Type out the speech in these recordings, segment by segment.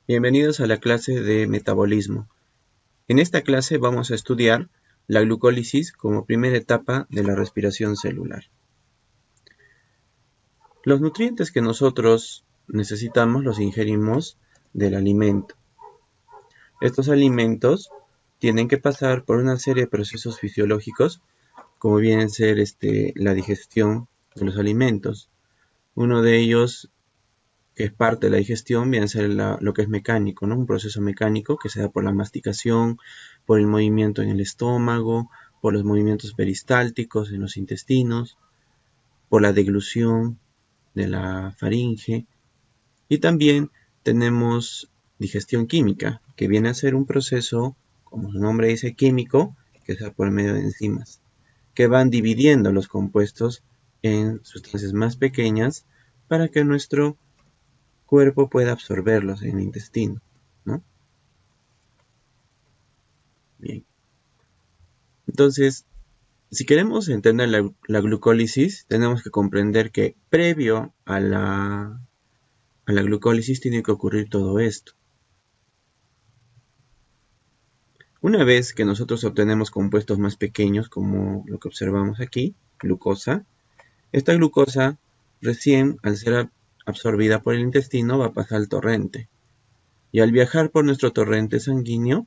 Bienvenidos a la clase de metabolismo. En esta clase vamos a estudiar la glucólisis como primera etapa de la respiración celular. Los nutrientes que nosotros necesitamos los ingerimos del alimento. Estos alimentos tienen que pasar por una serie de procesos fisiológicos, como vienen a ser la digestión de los alimentos. Uno de ellos, que es parte de la digestión, viene a ser lo que es mecánico, ¿no? Un proceso mecánico que se da por la masticación, por el movimiento en el estómago, por los movimientos peristálticos en los intestinos, por la deglución de la faringe. Y también tenemos digestión química, que viene a ser un proceso, como su nombre dice, químico, que se da por medio de enzimas, que van dividiendo los compuestos en sustancias más pequeñas para que nuestro cuerpo pueda absorberlos en el intestino, ¿no? Bien. Entonces, si queremos entender la glucólisis, tenemos que comprender que previo a la glucólisis tiene que ocurrir todo esto. Una vez que nosotros obtenemos compuestos más pequeños, como lo que observamos aquí, glucosa, esta glucosa recién al ser absorbida por el intestino va a pasar al torrente. Y al viajar por nuestro torrente sanguíneo,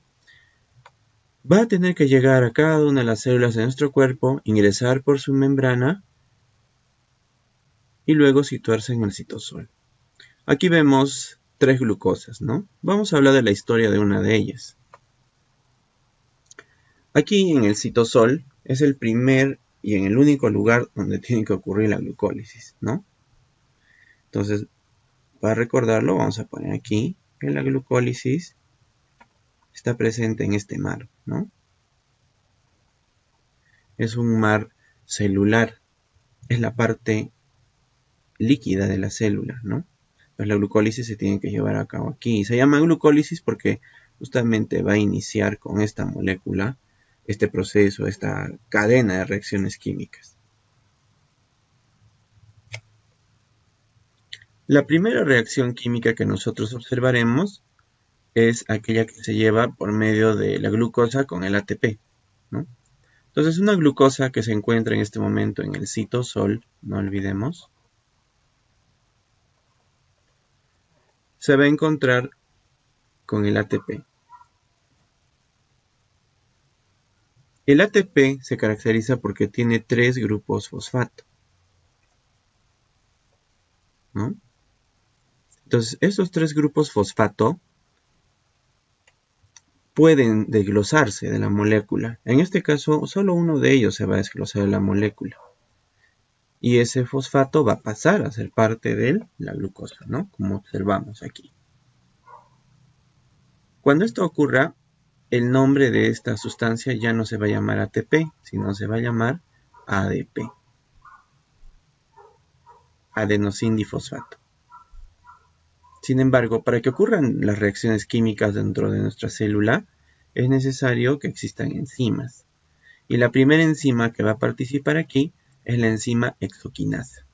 va a tener que llegar a cada una de las células de nuestro cuerpo, ingresar por su membrana y luego situarse en el citosol. Aquí vemos tres glucosas, ¿no? Vamos a hablar de la historia de una de ellas. Aquí en el citosol es el primer y en el único lugar donde tiene que ocurrir la glucólisis, ¿no? Entonces, para recordarlo, vamos a poner aquí que la glucólisis está presente en este mar, ¿no? Es un mar celular, es la parte líquida de la célula, ¿no? Pues la glucólisis se tiene que llevar a cabo aquí. Se llama glucólisis porque justamente va a iniciar con esta molécula, este proceso, esta cadena de reacciones químicas. La primera reacción química que nosotros observaremos es aquella que se lleva por medio de la glucosa con el ATP, ¿no? Entonces, una glucosa que se encuentra en este momento en el citosol, no olvidemos, se va a encontrar con el ATP. El ATP se caracteriza porque tiene 3 grupos fosfato, ¿no? Entonces, estos 3 grupos fosfato pueden desglosarse de la molécula. En este caso, solo uno de ellos se va a desglosar de la molécula. Y ese fosfato va a pasar a ser parte de la glucosa, ¿no? Como observamos aquí. Cuando esto ocurra, el nombre de esta sustancia ya no se va a llamar ATP, sino se va a llamar ADP, adenosindifosfato. Sin embargo, para que ocurran las reacciones químicas dentro de nuestra célula, es necesario que existan enzimas. Y la primera enzima que va a participar aquí es la enzima hexoquinasa.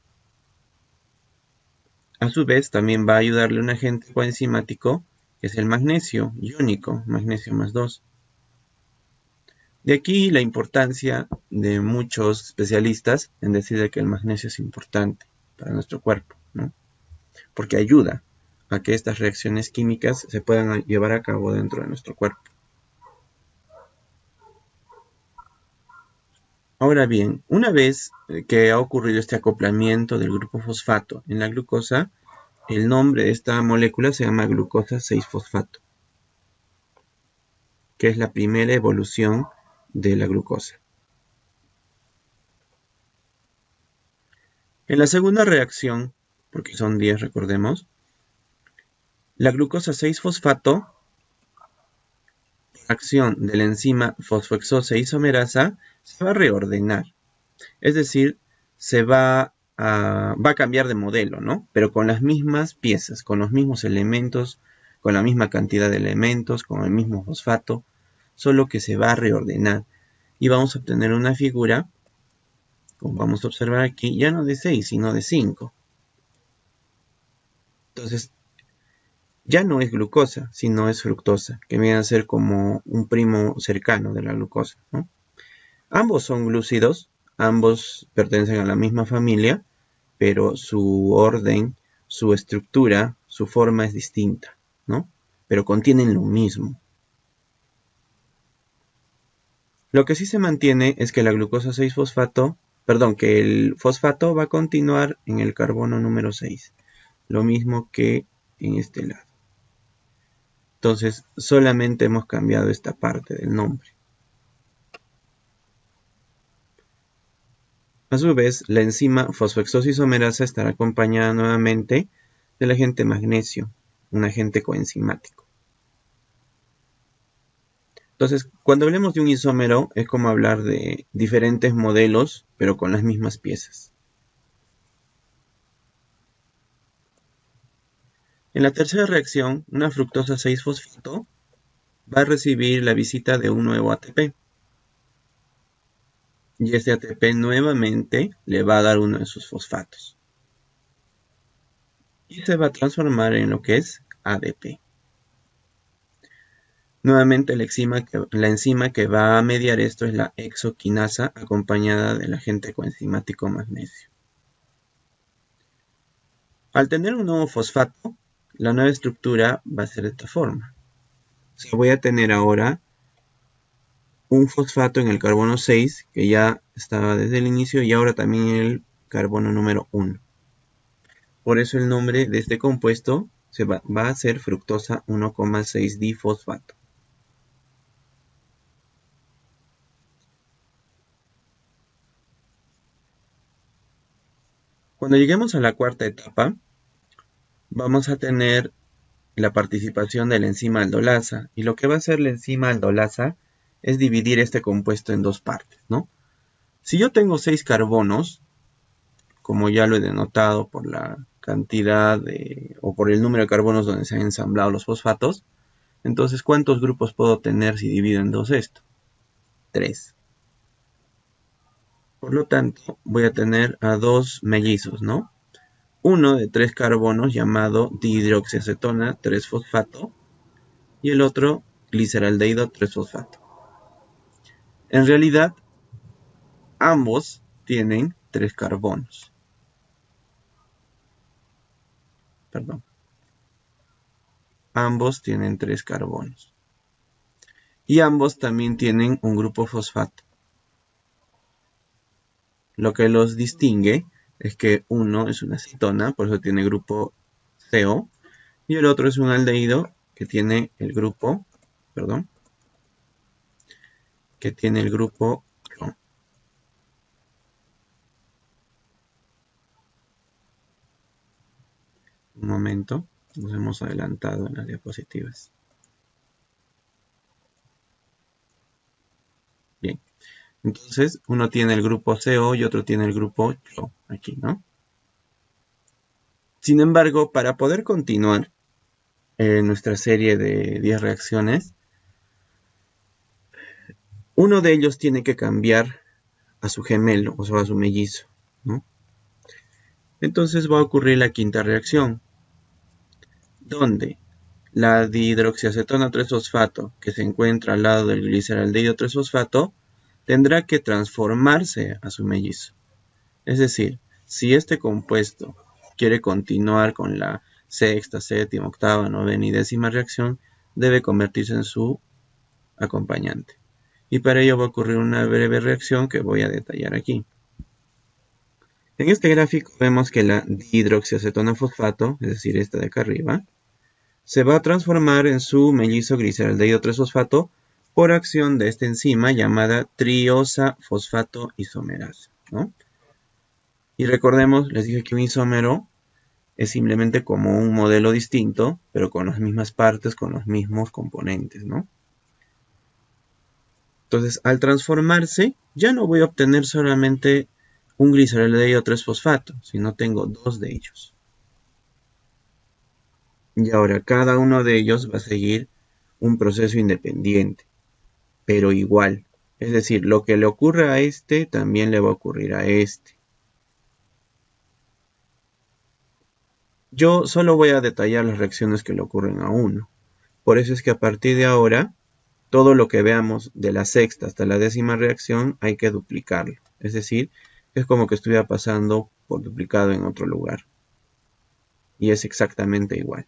A su vez, también va a ayudarle un agente coenzimático, que es el magnesio iónico, magnesio más 2. De aquí la importancia de muchos especialistas en decir que el magnesio es importante para nuestro cuerpo, ¿no? Porque ayuda a que estas reacciones químicas se puedan llevar a cabo dentro de nuestro cuerpo. Ahora bien, una vez que ha ocurrido este acoplamiento del grupo fosfato en la glucosa, el nombre de esta molécula se llama glucosa 6-fosfato, que es la primera evolución de la glucosa. En la segunda reacción, porque son 10 recordemos, la glucosa 6-fosfato, acción de la enzima fosfoexosa isomerasa, se va a reordenar. Es decir, va a cambiar de modelo, ¿no? Pero con las mismas piezas, con los mismos elementos, con la misma cantidad de elementos, con el mismo fosfato, solo que se va a reordenar. Y vamos a obtener una figura, como vamos a observar aquí, ya no de 6, sino de 5. Entonces, ya no es glucosa, sino es fructosa, que viene a ser como un primo cercano de la glucosa, ¿no? Ambos son glúcidos, ambos pertenecen a la misma familia, pero su orden, su estructura, su forma es distinta, ¿no? Pero contienen lo mismo. Lo que sí se mantiene es que la glucosa 6-fosfato, perdón, que el fosfato va a continuar en el carbono número 6, lo mismo que en este lado. Entonces, solamente hemos cambiado esta parte del nombre. A su vez, la enzima fosfoexoisomerasa estará acompañada nuevamente del agente magnesio, un agente coenzimático. Entonces, cuando hablemos de un isómero, es como hablar de diferentes modelos, pero con las mismas piezas. En la tercera reacción, una fructosa 6-fosfato va a recibir la visita de un nuevo ATP. Y este ATP nuevamente le va a dar uno de sus fosfatos. Y se va a transformar en lo que es ADP. Nuevamente la enzima que va a mediar esto es la hexoquinasa acompañada del agente coenzimático magnesio. Al tener un nuevo fosfato, la nueva estructura va a ser de esta forma. O sea, voy a tener ahora un fosfato en el carbono 6, que ya estaba desde el inicio, y ahora también en el carbono número 1. Por eso el nombre de este compuesto va a ser fructosa 1,6-difosfato. Cuando lleguemos a la cuarta etapa, vamos a tener la participación de la enzima aldolasa. Y lo que va a hacer la enzima aldolasa es dividir este compuesto en dos partes, ¿no? Si yo tengo 6 carbonos, como ya lo he denotado por la cantidad o por el número de carbonos donde se han ensamblado los fosfatos, entonces ¿cuántos grupos puedo tener si divido en dos esto? 3. Por lo tanto, voy a tener a dos mellizos, ¿no? Uno de 3 carbonos llamado dihidroxiacetona 3-fosfato y el otro gliceraldehído 3-fosfato. En realidad, ambos tienen 3 carbonos. Perdón. Ambos tienen 3 carbonos. Y ambos también tienen un grupo fosfato. Lo que los distingue es que uno es una cetona, por eso tiene grupo CO, y el otro es un aldehído que tiene el grupo, perdón, que tiene el grupo CO. Un momento, nos hemos adelantado en las diapositivas. Bien, entonces uno tiene el grupo CO y otro tiene el grupo CO, aquí, ¿no? Sin embargo, para poder continuar nuestra serie de 10 reacciones, uno de ellos tiene que cambiar a su gemelo, o sea, a su mellizo, ¿no? Entonces va a ocurrir la quinta reacción, donde la dihidroxiacetona 3-fosfato, que se encuentra al lado del gliceraldehído 3-fosfato, tendrá que transformarse a su mellizo. Es decir, si este compuesto quiere continuar con la sexta, séptima, octava, novena y décima reacción, debe convertirse en su acompañante. Y para ello va a ocurrir una breve reacción que voy a detallar aquí. En este gráfico vemos que la dihidroxiacetona fosfato, es decir, esta de acá arriba, se va a transformar en su mellizo gliceraldehído 3-fosfato por acción de esta enzima llamada triosa fosfato isomerasa, ¿no? Y recordemos, les dije que un isómero es simplemente como un modelo distinto, pero con las mismas partes, con los mismos componentes, ¿no? Entonces, al transformarse, ya no voy a obtener solamente un gliceraldehído 3-fosfato, sino tengo dos de ellos. Y ahora cada uno de ellos va a seguir un proceso independiente, pero igual. Es decir, lo que le ocurre a este también le va a ocurrir a este. Yo solo voy a detallar las reacciones que le ocurren a uno. Por eso es que a partir de ahora, todo lo que veamos de la sexta hasta la décima reacción hay que duplicarlo. Es decir, es como que estuviera pasando por duplicado en otro lugar. Y es exactamente igual.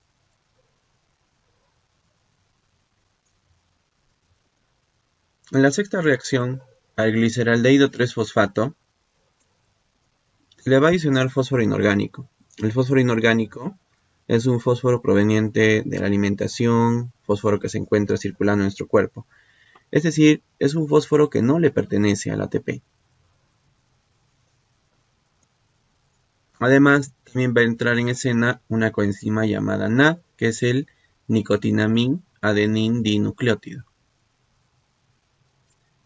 En la sexta reacción, al gliceraldehído 3-fosfato le va a adicionar fósforo inorgánico. El fósforo inorgánico es un fósforo proveniente de la alimentación, fósforo que se encuentra circulando en nuestro cuerpo. Es decir, es un fósforo que no le pertenece al ATP. Además, también va a entrar en escena una coenzima llamada NAD, que es el nicotinamina adenin dinucleótido.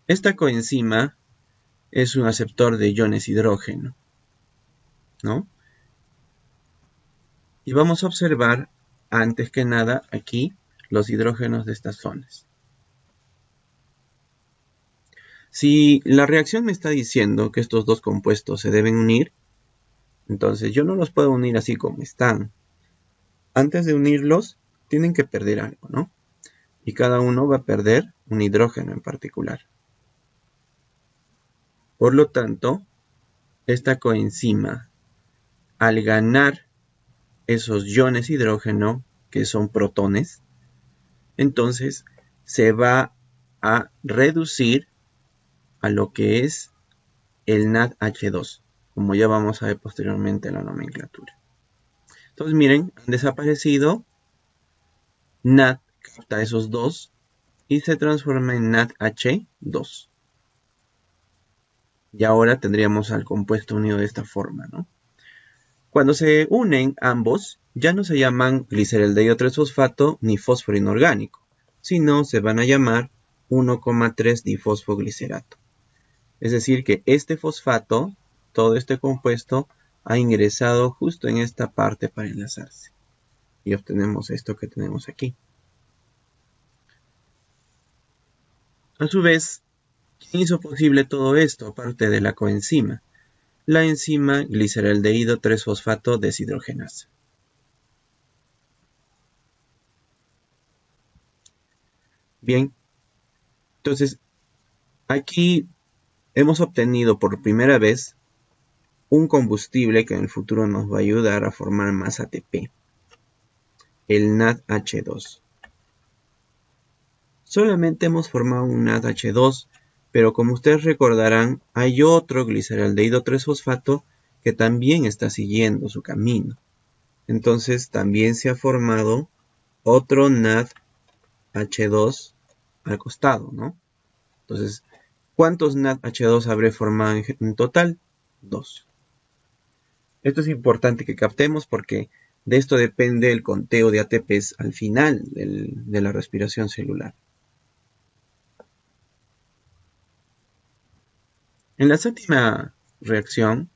Esta coenzima es un aceptor de iones hidrógeno, ¿no? Y vamos a observar, antes que nada, aquí los hidrógenos de estas zonas. Si la reacción me está diciendo que estos dos compuestos se deben unir, entonces yo no los puedo unir así como están. Antes de unirlos, tienen que perder algo, ¿no? Y cada uno va a perder un hidrógeno en particular. Por lo tanto, esta coenzima, al ganar esos iones hidrógeno, que son protones, entonces se va a reducir a lo que es el NADH2, como ya vamos a ver posteriormente en la nomenclatura. Entonces miren, han desaparecido, NAD capta esos dos y se transforma en NADH2. Y ahora tendríamos al compuesto unido de esta forma, ¿no? Cuando se unen ambos, ya no se llaman gliceraldehído 3-fosfato ni fósforo inorgánico, sino se van a llamar 1,3-difosfoglicerato. Es decir, que este fosfato, todo este compuesto, ha ingresado justo en esta parte para enlazarse. Y obtenemos esto que tenemos aquí. A su vez, ¿quién hizo posible todo esto aparte de la coenzima? La enzima gliceraldehído 3-fosfato deshidrogenasa. Bien, entonces aquí hemos obtenido por primera vez un combustible que en el futuro nos va a ayudar a formar más ATP, el NADH2. Solamente hemos formado un NADH2, pero como ustedes recordarán, hay otro gliceraldehído 3-fosfato que también está siguiendo su camino. Entonces también se ha formado otro NADH2 al costado, ¿no? Entonces, ¿cuántos NADH2 habré formado en total? 2. Esto es importante que captemos porque de esto depende el conteo de ATPs al final de la respiración celular. En la séptima reacción,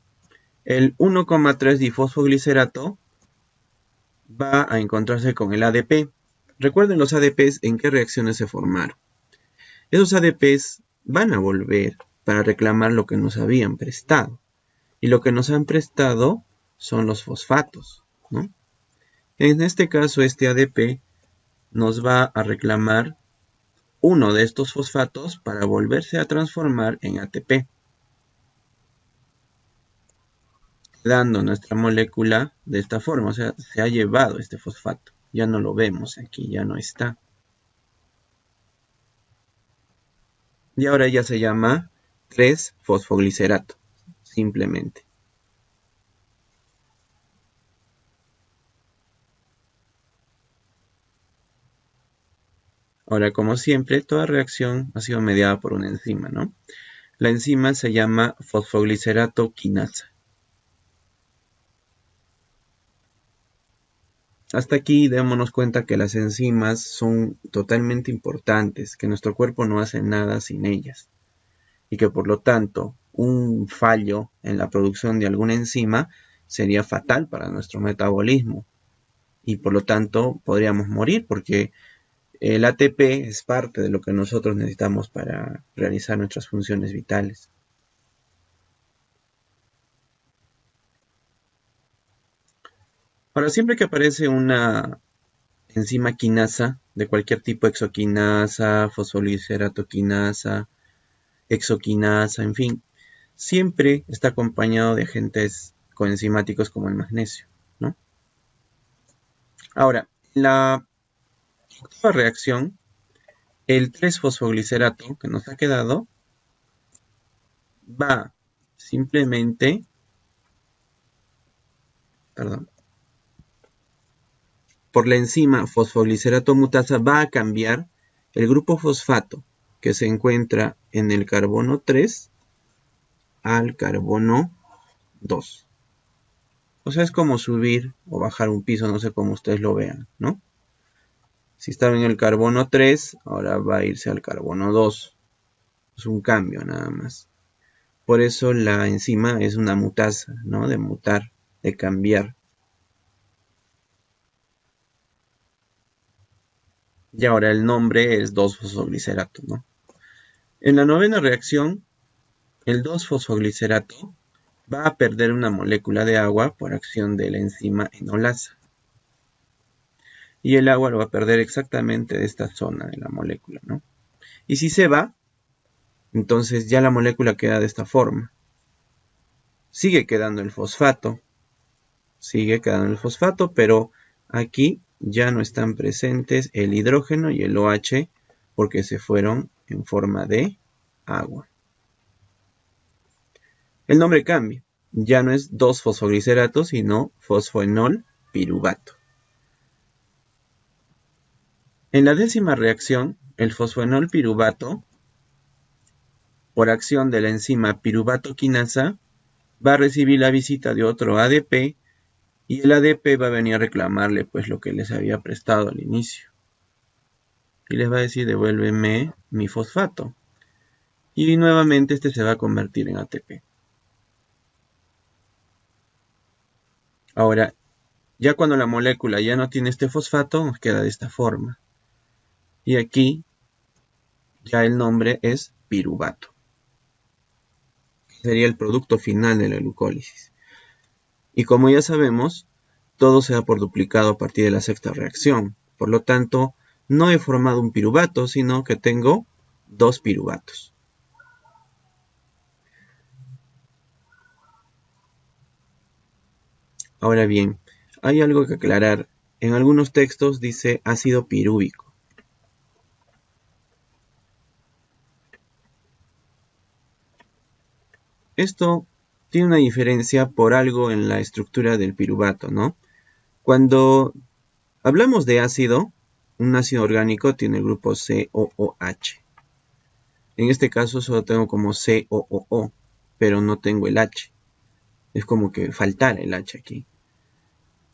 el 1,3-difosfoglicerato va a encontrarse con el ADP. Recuerden los ADPs en qué reacciones se formaron. Esos ADPs van a volver para reclamar lo que nos habían prestado. Y lo que nos han prestado son los fosfatos, ¿no? En este caso, este ADP nos va a reclamar uno de estos fosfatos para volverse a transformar en ATP, dando nuestra molécula de esta forma. O sea, se ha llevado este fosfato. Ya no lo vemos aquí, ya no está. Y ahora ya se llama 3-fosfoglicerato, simplemente. Ahora, como siempre, toda reacción ha sido mediada por una enzima, ¿no? La enzima se llama fosfoglicerato quinasa. Hasta aquí démonos cuenta que las enzimas son totalmente importantes, que nuestro cuerpo no hace nada sin ellas y que por lo tanto un fallo en la producción de alguna enzima sería fatal para nuestro metabolismo y por lo tanto podríamos morir porque el ATP es parte de lo que nosotros necesitamos para realizar nuestras funciones vitales. Ahora, siempre que aparece una enzima quinasa de cualquier tipo, exoquinasa, fosfoliceratoquinasa, exoquinasa, en fin, siempre está acompañado de agentes coenzimáticos como el magnesio, ¿no? Ahora, en la octava reacción, el 3-fosfoglicerato que nos ha quedado va simplemente, perdón, por la enzima fosfoglicerato mutasa va a cambiar el grupo fosfato que se encuentra en el carbono 3 al carbono 2. O sea, es como subir o bajar un piso, no sé cómo ustedes lo vean, ¿no? Si estaba en el carbono 3, ahora va a irse al carbono 2. Es un cambio nada más. Por eso la enzima es una mutasa, ¿no? De mutar, de cambiar. Y ahora el nombre es 2-fosfoglicerato, ¿no? En la novena reacción, el 2-fosfoglicerato va a perder una molécula de agua por acción de la enzima enolasa. Y el agua lo va a perder exactamente de esta zona de la molécula, ¿no? Y si se va, entonces ya la molécula queda de esta forma. Sigue quedando el fosfato, pero aquí ya no están presentes el hidrógeno y el OH porque se fueron en forma de agua. El nombre cambia, ya no es 2-fosfoglicerato, sino fosfoenol piruvato. En la décima reacción, el fosfoenol piruvato, por acción de la enzima piruvato quinasa, va a recibir la visita de otro ADP y el ADP va a venir a reclamarle pues lo que les había prestado al inicio. Y les va a decir, devuélveme mi fosfato. Y nuevamente este se va a convertir en ATP. Ahora, ya cuando la molécula ya no tiene este fosfato, nos queda de esta forma. Y aquí ya el nombre es piruvato. Sería el producto final de la glucólisis. Y como ya sabemos, todo se da por duplicado a partir de la sexta reacción. Por lo tanto, no he formado un piruvato, sino que tengo 2 piruvatos. Ahora bien, hay algo que aclarar. En algunos textos dice ácido pirúvico. Esto tiene una diferencia por algo en la estructura del piruvato, ¿no? Cuando hablamos de ácido, un ácido orgánico tiene el grupo COOH. En este caso solo tengo como COOO, pero no tengo el H. Es como que faltara el H aquí.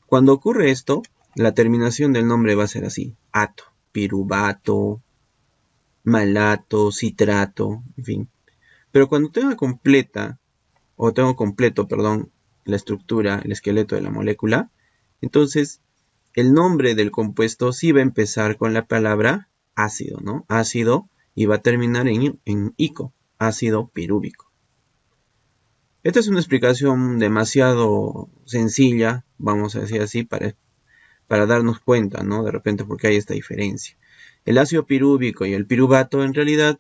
Cuando ocurre esto, la terminación del nombre va a ser así: ato, piruvato, malato, citrato, en fin. Pero cuando tengo completo, la estructura, el esqueleto de la molécula, entonces el nombre del compuesto sí va a empezar con la palabra ácido, ¿no? Ácido, y va a terminar en ico, ácido pirúvico. Esta es una explicación demasiado sencilla, vamos a decir así, para darnos cuenta, ¿no? De repente porque hay esta diferencia. El ácido pirúvico y el piruvato en realidad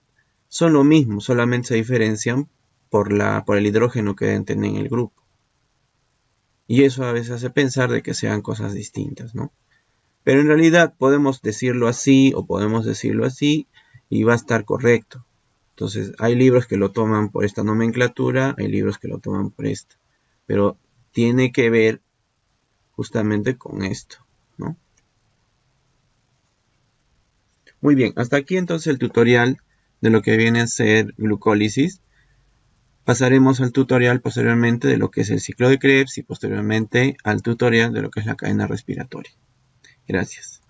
son lo mismo, solamente se diferencian por el hidrógeno que deben tener en el grupo. Y eso a veces hace pensar de que sean cosas distintas, ¿no? Pero en realidad podemos decirlo así o podemos decirlo así y va a estar correcto. Entonces hay libros que lo toman por esta nomenclatura, hay libros que lo toman por esta. Pero tiene que ver justamente con esto, ¿no? Muy bien, hasta aquí entonces el tutorial de lo que viene a ser glucólisis. Pasaremos al tutorial posteriormente de lo que es el ciclo de Krebs y posteriormente al tutorial de lo que es la cadena respiratoria. Gracias.